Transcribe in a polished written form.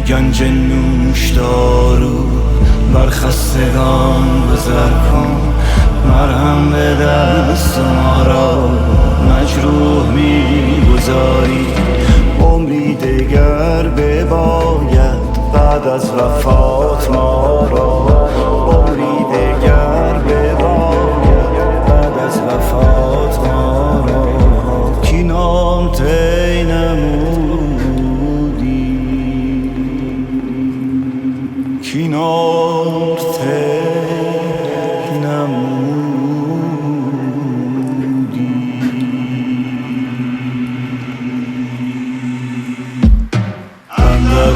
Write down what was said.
گنج نوشدارو بر خستگان گذر کن. مرهم به دست ما را مجروح می‌گذاری. عمری دگر بباید بعد از وفات ما را، عمری دگر بباید بعد از وفات ما را. کی نام تی نمودی، کی نام تی نمودی. اندر